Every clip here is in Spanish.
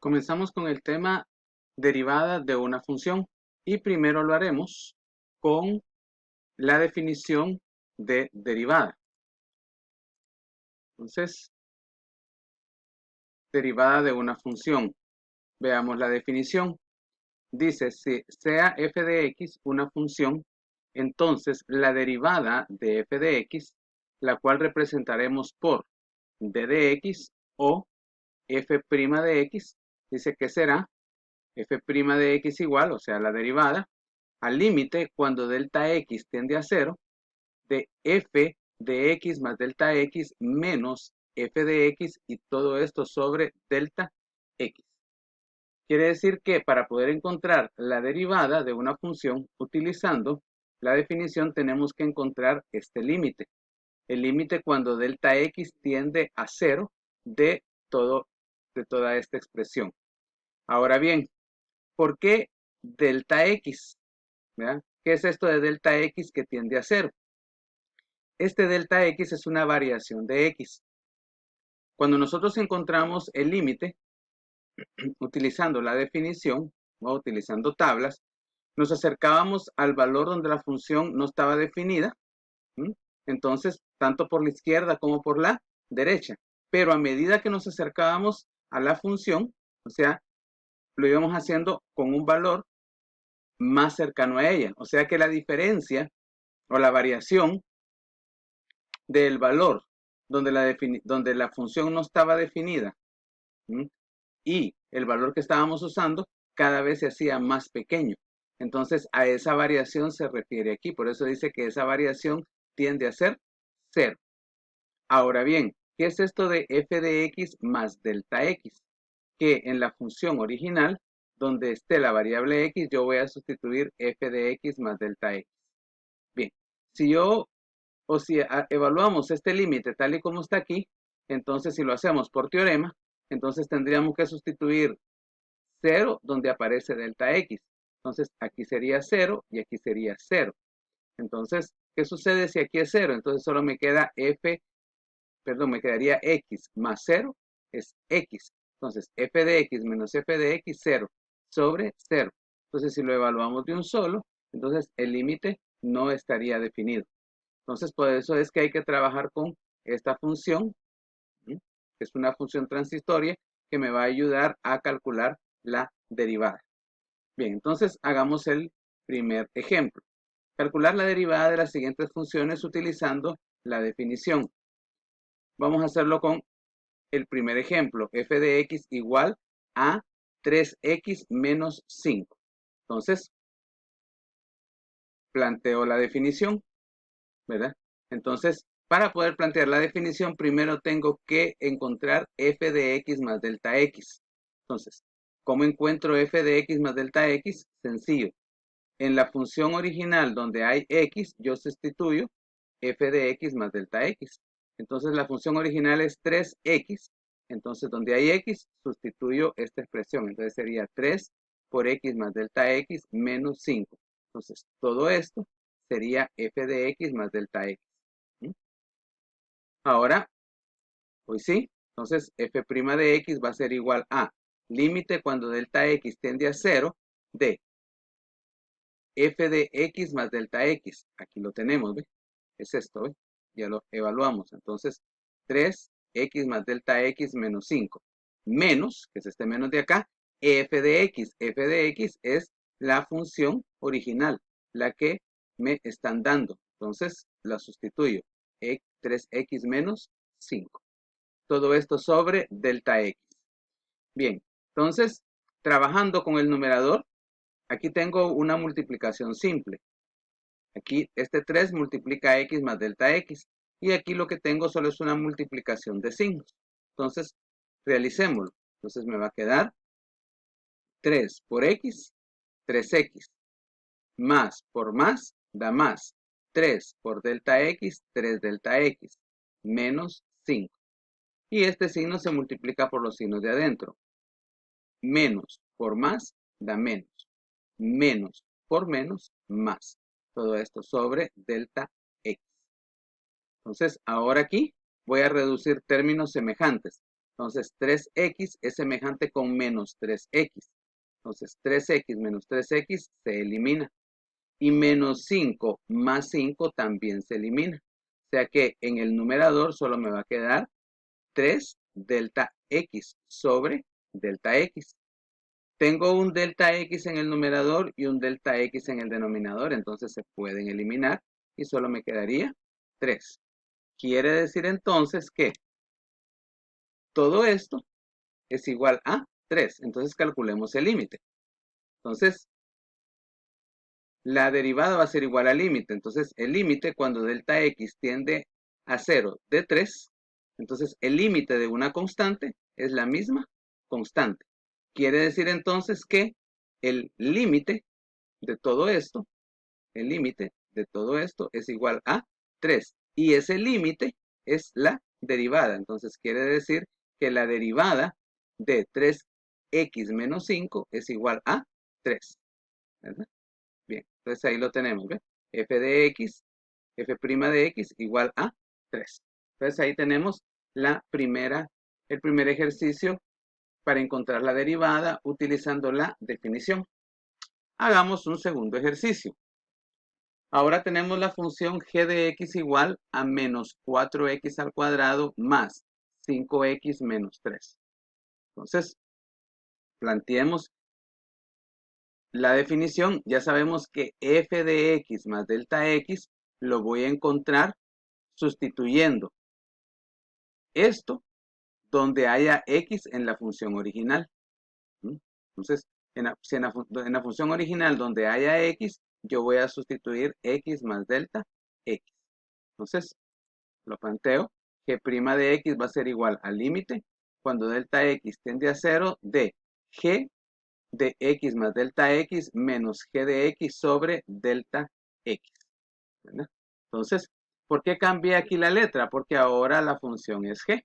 Comenzamos con el tema derivada de una función y primero lo haremos con la definición de derivada. Entonces, derivada de una función. Veamos la definición. Dice, si sea f de x una función, entonces la derivada de f de x, la cual representaremos por d de x o f' de x, dice que será f' de x igual, o sea, la derivada, al límite cuando delta x tiende a 0, de f de x más delta x menos f de x y todo esto sobre delta x. Quiere decir que para poder encontrar la derivada de una función utilizando la definición tenemos que encontrar este límite. El límite cuando delta x tiende a 0 de toda esta expresión. Ahora bien, ¿por qué delta x? ¿Verdad? ¿Qué es esto de delta x que tiende a 0? Este delta x es una variación de x. Cuando nosotros encontramos el límite, utilizando la definición o utilizando tablas, nos acercábamos al valor donde la función no estaba definida. Entonces, tanto por la izquierda como por la derecha. Pero a medida que nos acercábamos a la función, o sea, lo íbamos haciendo con un valor más cercano a ella. O sea que la diferencia o la variación del valor donde la función no estaba definida, ¿sí? Y el valor que estábamos usando cada vez se hacía más pequeño. Entonces a esa variación se refiere aquí. Por eso dice que esa variación tiende a ser 0. Ahora bien, ¿qué es esto de f de x más delta x? Que en la función original, donde esté la variable x, yo voy a sustituir f de x más delta x. Bien, si evaluamos este límite tal y como está aquí, entonces si lo hacemos por teorema, entonces tendríamos que sustituir 0 donde aparece delta x. Entonces aquí sería 0 y aquí sería 0. Entonces, ¿qué sucede si aquí es 0? Entonces solo me queda me quedaría x más 0 es x. Entonces f de x menos f de x, 0 sobre 0. Entonces si lo evaluamos de un solo, entonces el límite no estaría definido. Entonces, por eso es que hay que trabajar con esta función, que es una función transitoria que me va a ayudar a calcular la derivada. Bien, entonces hagamos el primer ejemplo. Calcular la derivada de las siguientes funciones utilizando la definición. Vamos a hacerlo con el primer ejemplo, f de x igual a 3x menos 5. Entonces, planteo la definición, ¿verdad? Entonces, para poder plantear la definición, primero tengo que encontrar f de x más delta x. Entonces, ¿cómo encuentro f de x más delta x? Sencillo. En la función original donde hay x, yo sustituyo f de x más delta x. Entonces, la función original es 3x. Entonces, donde hay x, sustituyo esta expresión. Entonces, sería 3 por x más delta x menos 5. Entonces, todo esto sería f de x más delta x. Ahora, pues sí, entonces f' de x va a ser igual a límite cuando delta x tiende a 0 de f de x más delta x. Aquí lo tenemos, ¿ve? Es esto, ¿ve? Ya lo evaluamos. Entonces, 3x más delta x menos 5. Menos, que es este menos de acá, f de x. F de x es la función original, la que me están dando. Entonces, la sustituyo. 3x menos 5. Todo esto sobre delta x. Bien, entonces, trabajando con el numerador, aquí tengo una multiplicación simple. Aquí este 3 multiplica x más delta x. Y aquí lo que tengo solo es una multiplicación de signos. Entonces, realicémoslo. Entonces me va a quedar 3 por x, 3x. Más por más da más. 3 por delta x, 3 delta x. Menos 5. Y este signo se multiplica por los signos de adentro. Menos por más da menos. Menos por menos, más. Todo esto sobre delta x. Entonces, ahora aquí voy a reducir términos semejantes. Entonces 3x es semejante con menos 3x. Entonces 3x menos 3x se elimina. Y menos 5 más 5 también se elimina. O sea que en el numerador solo me va a quedar 3 delta x sobre delta x. Tengo un delta x en el numerador y un delta x en el denominador, entonces se pueden eliminar y solo me quedaría 3. Quiere decir entonces que todo esto es igual a 3. Entonces calculemos el límite. Entonces, la derivada va a ser igual al límite. Entonces, el límite cuando delta x tiende a 0 de 3, entonces el límite de una constante es la misma constante. Quiere decir entonces que el límite de todo esto, el límite de todo esto es igual a 3. Y ese límite es la derivada. Entonces, quiere decir que la derivada de 3x menos 5 es igual a 3. ¿Verdad? Bien, entonces ahí lo tenemos, ¿ve? F de x, f' de x igual a 3. Entonces ahí tenemos el primer ejercicio para encontrar la derivada utilizando la definición. Hagamos un segundo ejercicio. Ahora tenemos la función g de x igual a menos 4x al cuadrado más 5x menos 3. Entonces, planteemos la definición. Ya sabemos que f de x más delta x lo voy a encontrar sustituyendo esto donde haya x en la función original. Entonces, si en la función original donde haya x, yo voy a sustituir x más delta x. Entonces, lo planteo, g' de x va a ser igual al límite cuando delta x tiende a 0 de g de x más delta x menos g de x sobre delta x. ¿Verdad? Entonces, ¿por qué cambié aquí la letra? Porque ahora la función es g.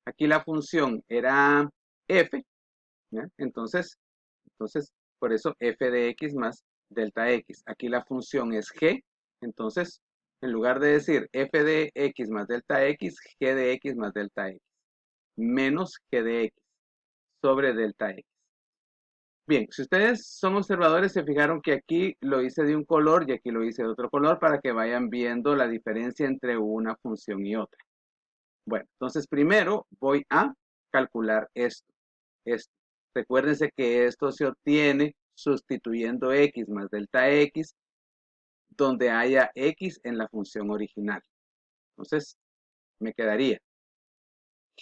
Aquí la función era f, ¿ya? Entonces, por eso f de x más delta x. Aquí la función es g, entonces, en lugar de decir f de x más delta x, g de x más delta x, menos g de x sobre delta x. Bien, si ustedes son observadores, se fijaron que aquí lo hice de un color y aquí lo hice de otro color para que vayan viendo la diferencia entre una función y otra. Bueno, entonces primero voy a calcular esto. Recuérdense que esto se obtiene sustituyendo x más delta x donde haya x en la función original. Entonces, me quedaría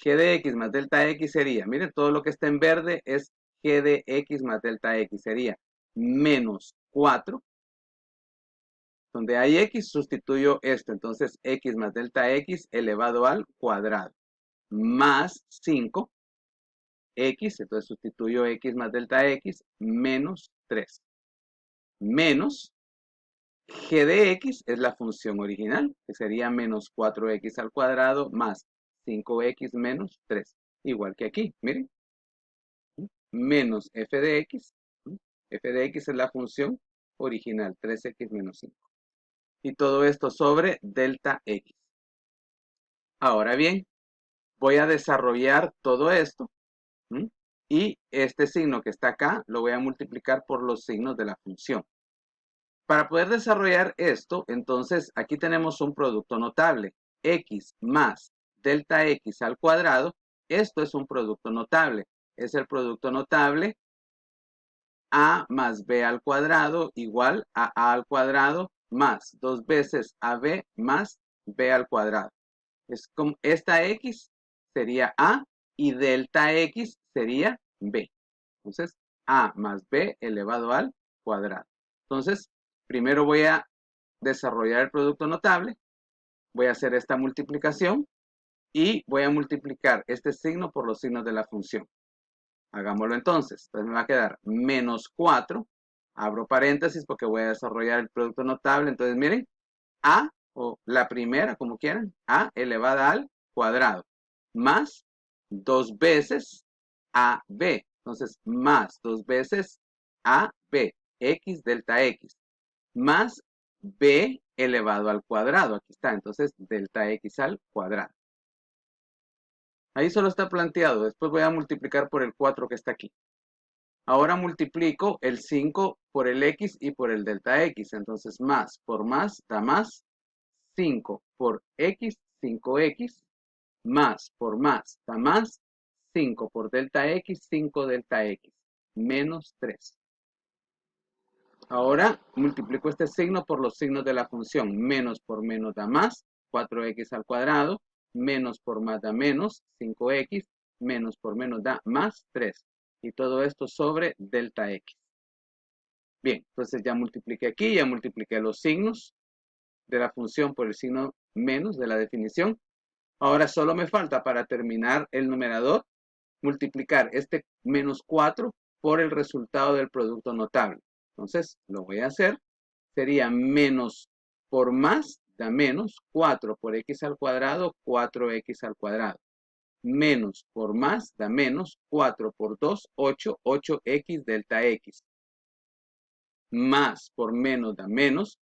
g de x más delta x sería, miren, todo lo que está en verde es g de x más delta x, sería menos 4. Donde hay x, sustituyo esto. Entonces, x más delta x elevado al cuadrado. Más 5. X, entonces sustituyo x más delta x, menos 3. Menos g de x es la función original, que sería menos 4x al cuadrado más 5x menos 3. Igual que aquí, miren. Menos f de x. F de x es la función original, 3x menos 5. Y todo esto sobre delta x. Ahora bien, voy a desarrollar todo esto. Y este signo que está acá lo voy a multiplicar por los signos de la función. Para poder desarrollar esto, entonces aquí tenemos un producto notable. X más delta x al cuadrado. Esto es un producto notable. Es el producto notable a más b al cuadrado igual a al cuadrado más 2 veces ab más b al cuadrado. Es como esta x sería a y delta x sería b. Entonces, a más b elevado al cuadrado. Entonces, primero voy a desarrollar el producto notable. Voy a hacer esta multiplicación y voy a multiplicar este signo por los signos de la función. Hagámoslo entonces. Entonces me va a quedar menos 4. Abro paréntesis porque voy a desarrollar el producto notable. Entonces, miren, a, o la primera, como quieran, a elevada al cuadrado, más 2 veces ab. Entonces, más 2 veces ab, x delta x, más b elevado al cuadrado. Aquí está, entonces, delta x al cuadrado. Ahí solo está planteado. Después voy a multiplicar por el 4 que está aquí. Ahora multiplico el 5 por el x y por el delta x. Entonces más por más da más. 5 por x, 5x. Más por más da más. 5 por delta x, 5 delta x. Menos 3. Ahora multiplico este signo por los signos de la función. Menos por menos da más, 4x al cuadrado. Menos por más da menos, 5x. Menos por menos da más, 3. Y todo esto sobre delta x. Bien, entonces ya multipliqué aquí, ya multipliqué los signos de la función por el signo menos de la definición. Ahora solo me falta para terminar el numerador multiplicar este menos 4 por el resultado del producto notable. Entonces, lo voy a hacer. Sería menos por más da menos 4 por x al cuadrado, 4x al cuadrado. Menos por más da menos 4 por 2, 8, 8x delta x. Más por menos da menos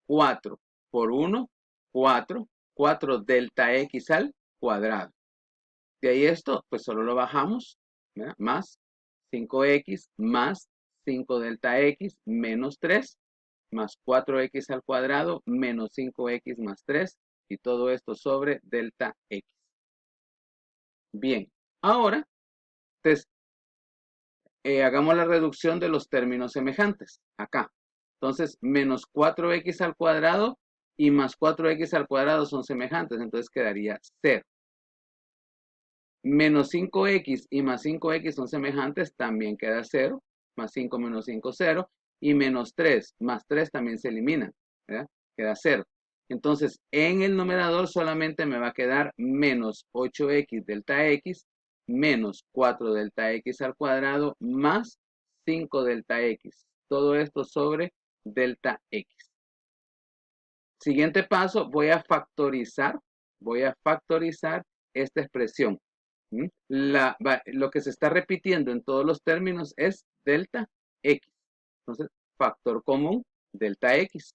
4 por 1, 4, 4 delta x al cuadrado. De ahí esto, pues solo lo bajamos, ¿verdad? Más 5x más 5 delta x menos 3 más 4x al cuadrado menos 5x más 3 y todo esto sobre delta x. Bien, ahora hagamos la reducción de los términos semejantes acá. Entonces, menos 4x al cuadrado y más 4x al cuadrado son semejantes, entonces quedaría 0. Menos 5x y más 5x son semejantes, también queda 0. Más 5 menos 5, 0. Y menos 3 más 3 también se eliminan, ¿verdad? Queda 0. Entonces, en el numerador solamente me va a quedar menos 8x delta x menos 4 delta x al cuadrado más 5 delta x. Todo esto sobre delta x. Siguiente paso, voy a factorizar esta expresión. Lo que se está repitiendo en todos los términos es delta x. Entonces, factor común, delta x.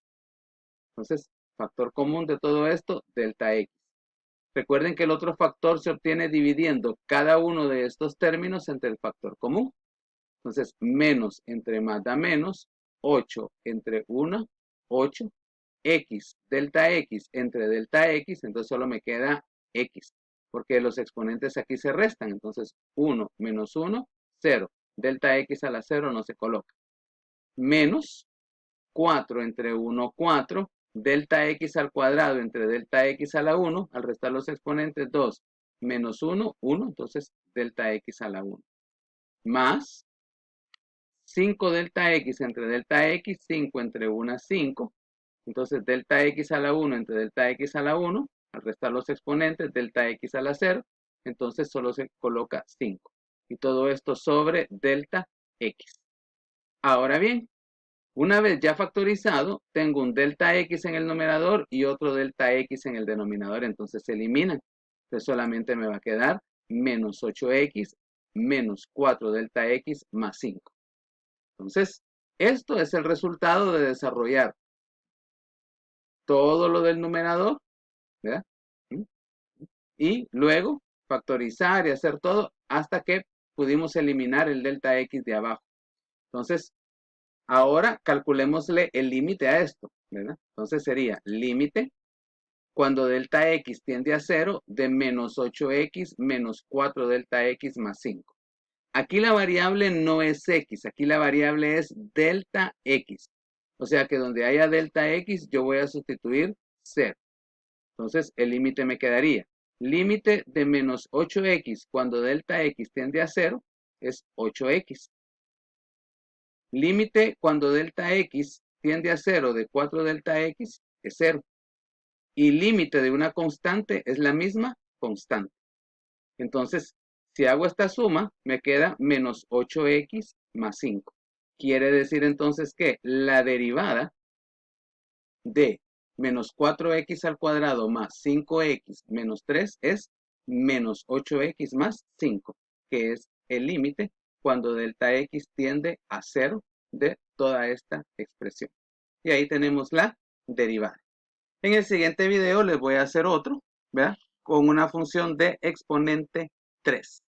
Entonces, factor común de todo esto, delta x. Recuerden que el otro factor se obtiene dividiendo cada uno de estos términos entre el factor común. Entonces, menos entre más da menos, 8 entre 1, 8. X, delta x entre delta x, entonces solo me queda x, porque los exponentes aquí se restan, entonces 1 menos 1, 0, delta x a la 0 no se coloca, menos 4 entre 1, 4, delta x al cuadrado entre delta x a la 1, al restar los exponentes 2, menos 1, 1, entonces delta x a la 1, más 5 delta x entre delta x, 5 entre 1, 5, entonces, delta x a la 1 entre delta x a la 1, al restar los exponentes, delta x a la 0, entonces solo se coloca 5. Y todo esto sobre delta x. Ahora bien, una vez ya factorizado, tengo un delta x en el numerador y otro delta x en el denominador, entonces se eliminan. Entonces solamente me va a quedar menos 8x menos 4 delta x más 5. Entonces, esto es el resultado de desarrollar todo lo del numerador, ¿verdad? Y luego factorizar y hacer todo hasta que pudimos eliminar el delta x de abajo. Entonces, ahora calculémosle el límite a esto, ¿verdad? Entonces sería límite cuando delta x tiende a 0 de menos 8x menos 4 delta x más 5. Aquí la variable no es x, aquí la variable es delta x. O sea que donde haya delta x, yo voy a sustituir 0. Entonces, el límite me quedaría. Límite de menos 8x cuando delta x tiende a 0 es 8x. Límite cuando delta x tiende a 0 de 4 delta x es 0. Y límite de una constante es la misma constante. Entonces, si hago esta suma, me queda menos 8x más 5. Quiere decir entonces que la derivada de menos 4x al cuadrado más 5x menos 3 es menos 8x más 5, que es el límite cuando delta x tiende a 0 de toda esta expresión. Y ahí tenemos la derivada. En el siguiente video les voy a hacer otro, ¿verdad? Con una función de exponente 3.